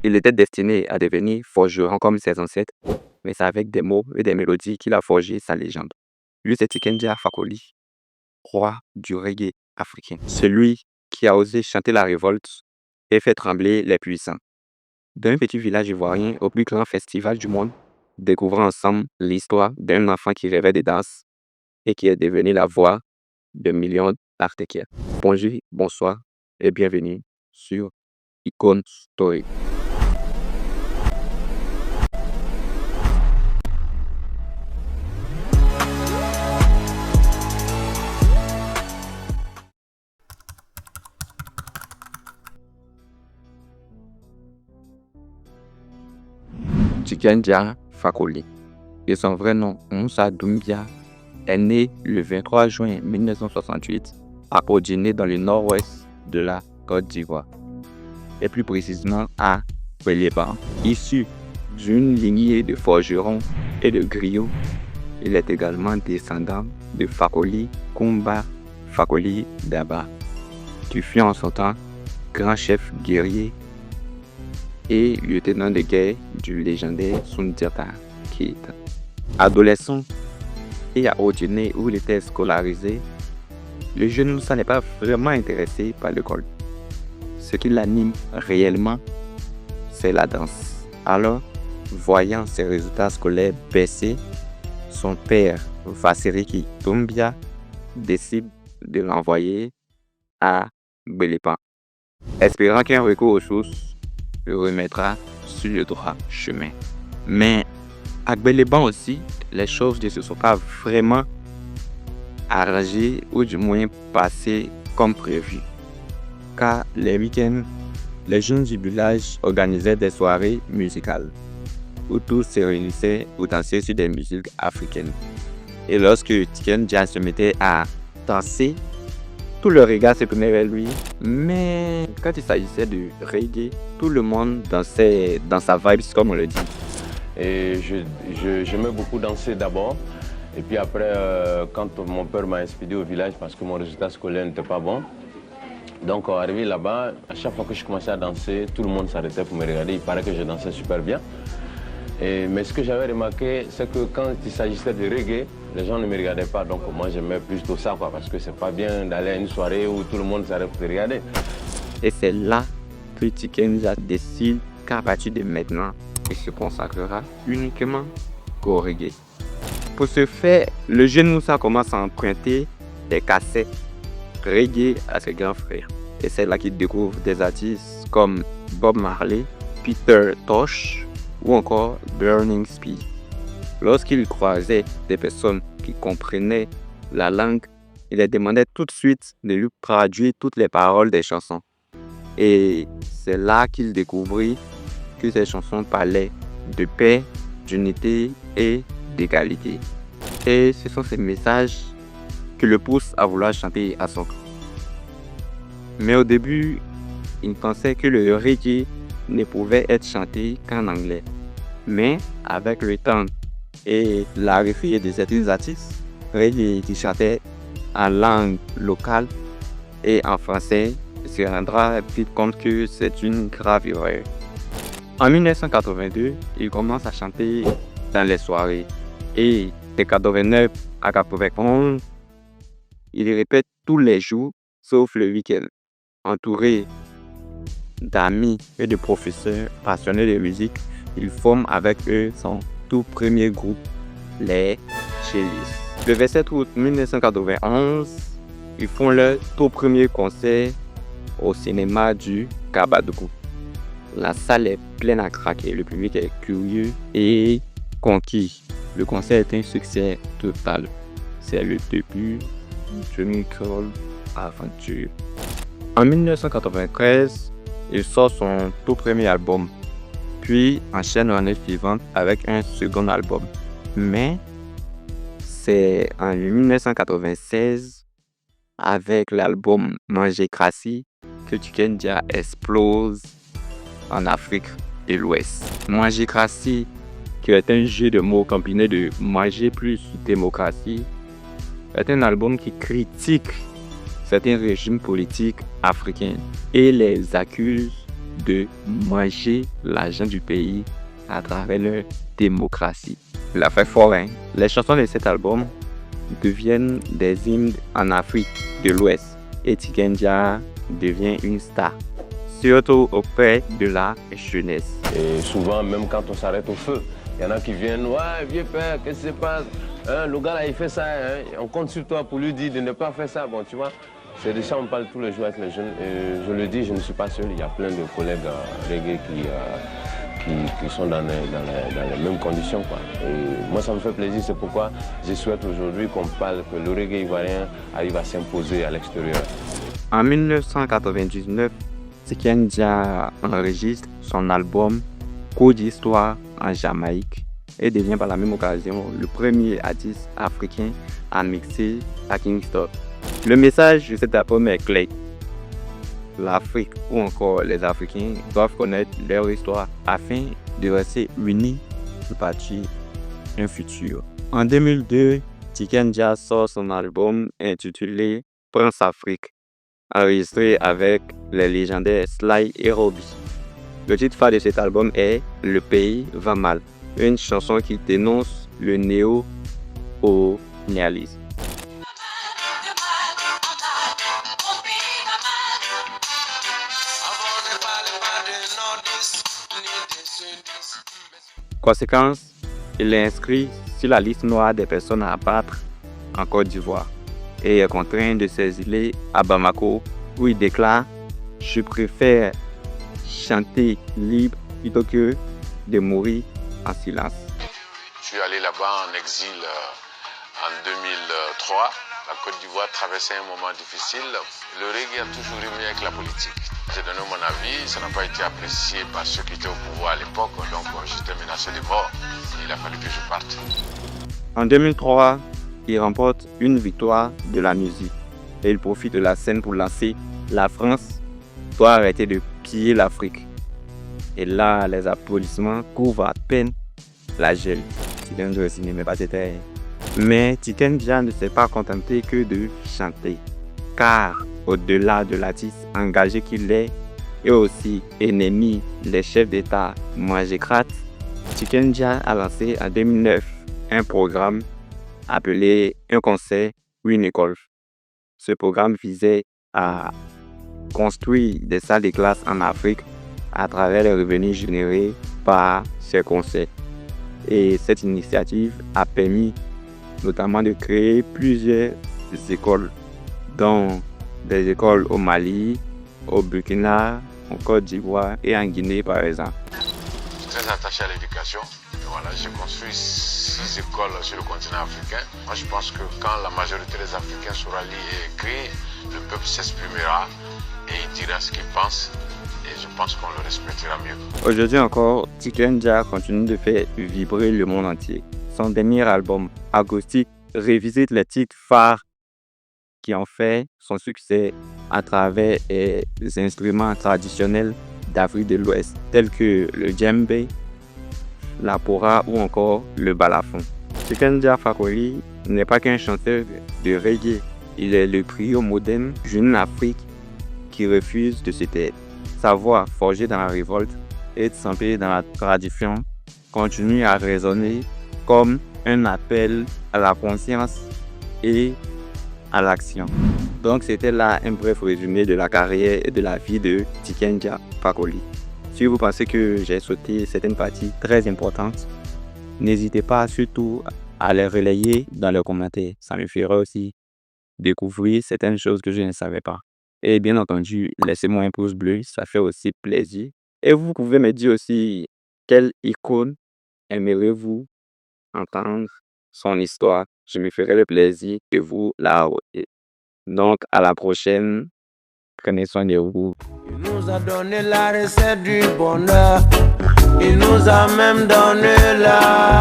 Il était destiné à devenir forgeron comme ses ancêtres, mais c'est avec des mots et des mélodies qu'il a forgé sa légende. Lui, c'est Tiken Jah Fakoly, roi du reggae africain. Celui qui a osé chanter la révolte et fait trembler les puissants. D'un petit village ivoirien au plus grand festival du monde, découvrons ensemble l'histoire d'un enfant qui rêvait de danse et qui est devenu la voix de millions d'Africains. Bonjour, bonsoir et bienvenue sur Icon Story. Tiken Jah Fakoly, et son vrai nom, Moussa Doumbia, est né le 23 juin 1968 à Podjéné dans le nord-ouest de la Côte d'Ivoire, et plus précisément à Guéléban. Issu d'une lignée de forgerons et de griots, il est également descendant de Fakoly Koumba Fakoly Daba, qui fut en son temps grand chef guerrier et lieutenant de guerre du légendaire Soundiata Keita. Adolescent et à Podjéné où il était scolarisé, le jeune Moussa n'est pas vraiment intéressé par l'école. Ce qui l'anime réellement, c'est la danse. Alors, voyant ses résultats scolaires baisser, son père, Vassiriki Doumbia, décide de l'envoyer à Guéléban, espérant qu'un recours aux sources le remettra sur le droit chemin. Mais à Guéléban aussi, les choses ne se sont pas vraiment arrangées ou du moins passées comme prévu. Car les week-ends, les jeunes du village organisaient des soirées musicales où tous se réunissaient pour danser sur des musiques africaines. Et lorsque Tiken Jah se mettait à danser, tout le regard se tournait vers lui. Mais quand il s'agissait de reggae, tout le monde dansait dans sa vibe, comme on le dit. Et j'aimais beaucoup danser d'abord. Et puis après, quand mon père m'a expédié au village parce que mon résultat scolaire n'était pas bon, donc arrivé là-bas, à chaque fois que je commençais à danser, tout le monde s'arrêtait pour me regarder. Il paraît que je dansais super bien. Mais ce que j'avais remarqué, c'est que quand il s'agissait de reggae, les gens ne me regardaient pas. Donc moi j'aimais plutôt ça, parce que c'est pas bien d'aller à une soirée où tout le monde s'arrête pour te regarder. Et c'est là que Tiken Jah décide qu'à partir de maintenant, il se consacrera uniquement au reggae. Pour ce faire, le jeune Moussa commence à emprunter des cassettes reggae à ses grands frères. Et c'est là qu'il découvre des artistes comme Bob Marley, Peter Tosh ou encore Burning Spear. Lorsqu'il croisait des personnes qui comprenaient la langue, il les demandait tout de suite de lui traduire toutes les paroles des chansons. Et c'est là qu'il découvrit que ces chansons parlaient de paix, d'unité et d'égalité. Et ce sont ces messages qui le poussent à vouloir chanter à son tour. Mais au début, il pensait que le reggae ne pouvait être chanté qu'en anglais. Mais avec le temps et l'arrivée de certains artistes, reggae qui chantaient en langue locale et en français se rendra vite compte que c'est une grave erreur. En 1982, il commence à chanter dans les soirées et de 89 à 91, il répète tous les jours sauf le week-end. Entouré d'amis et de professeurs passionnés de musique, il forme avec eux son tout premier groupe, les Chalices. Le 27 août 1991, ils font leur tout premier concert au cinéma du Kabadougou. La salle est pleine à craquer, le public est curieux et conquis. Le concert est un succès total. C'est le début d'une grande aventure. En 1993, il sort son tout premier album, puis enchaîne l'année suivante avec un second album. Mais c'est en 1996, avec l'album Manjécratie, que Tiken Jah explose en Afrique de l'Ouest. Manjécratie, qui est un jeu de mots combiné de manger plus démocratie, est un album qui critique certains régimes politiques africains et les accuse de manger l'argent du pays à travers leur démocratie. Il a fait fort, hein? Les chansons de cet album deviennent des hymnes en Afrique de l'Ouest et Tiken Jah devient une star, surtout auprès de la jeunesse. Et souvent, même quand on s'arrête au feu, il y en a qui viennent, ouais, vieux père, qu'est-ce qui se passe? Hein, le gars là, il fait ça, hein, on compte sur toi pour lui dire de ne pas faire ça. Bon, tu vois, c'est de ça on parle tous les jours avec les jeunes. Et je le dis, je ne suis pas seul, il y a plein de collègues reggae qui sont dans les mêmes conditions, quoi. Et moi, ça me fait plaisir, c'est pourquoi je souhaite aujourd'hui qu'on parle, que le reggae ivoirien arrive à s'imposer à l'extérieur. En 1999, Tiken Jah enregistre son album Cours d'histoire en Jamaïque et devient par la même occasion le premier artiste africain à mixer à Kingston. Le message de cet album est clair. L'Afrique ou encore les Africains doivent connaître leur histoire afin de rester unis pour bâtir un futur. En 2002, Tiken Jah sort son album intitulé Prince Afrique, enregistré avec les légendaires Sly et Robbie. Le titre phare de cet album est Le pays va mal, une chanson qui dénonce le néo-colonialisme. Conséquence, il est inscrit sur la liste noire des personnes à abattre en Côte d'Ivoire et est contraint de s'exiler à Bamako où il déclare « Je préfère chanter libre plutôt que de mourir en silence ». Je suis allé là-bas en exil en 2003. La Côte d'Ivoire traversait un moment difficile. Le reggae a toujours rimé avec la politique. J'ai donné mon avis, ça n'a pas été apprécié par ceux qui étaient au pouvoir à l'époque, donc j'étais menacé de mort. Il a fallu que je parte. En 2003, il remporte une victoire de la musique et il profite de la scène pour lancer « La France doit arrêter de piller l'Afrique ». Et là, les applaudissements couvrent à peine la gel. Tiken Jah aussi n'aimait pas cette air. Mais Tiken Jah ne s'est pas contenté que de chanter, car au-delà de l'artiste engagé qu'il est et aussi ennemi des chefs d'État mangécrates, Tiken Jah a lancé en 2009 un programme appelé Un concert ou une école. Ce programme visait à construire des salles de classe en Afrique à travers les revenus générés par ces concerts. Et cette initiative a permis notamment de créer plusieurs écoles, dont des écoles au Mali, au Burkina, en Côte d'Ivoire et en Guinée par exemple. Je suis très attaché à l'éducation. Voilà, j'ai construit 6 écoles sur le continent africain. Moi, je pense que quand la majorité des Africains saura lire et écrire, le peuple s'exprimera et il dira ce qu'il pense. Et je pense qu'on le respectera mieux. Aujourd'hui encore, Tiken Jah continue de faire vibrer le monde entier. Son dernier album, Acoustic, revisite les titres phares qui ont fait son succès à travers les instruments traditionnels d'Afrique de l'Ouest, tels que le djembé, la pora ou encore le balafon. Tiken Jah Fakoly n'est pas qu'un chanteur de reggae, il est le griot moderne d'une Afrique qui refuse de se taire. Sa voix, forgée dans la révolte et trempée dans la tradition, continue à résonner comme un appel à la conscience et à l'action. Donc c'était là un bref résumé de la carrière et de la vie de Tiken Jah Fakoly. Si vous pensez que j'ai sauté certaines parties très importantes, n'hésitez pas surtout à les relayer dans les commentaires. Ça me fera aussi découvrir certaines choses que je ne savais pas. Et bien entendu, laissez-moi un pouce bleu, ça fait aussi plaisir. Et vous pouvez me dire aussi quelle icône aimeriez-vous entendre son histoire. Je me ferai le plaisir de vous la raconter. Donc, à la prochaine. Prenez soin de vous. Il nous a donné la recette du bonheur. Il nous a même donné la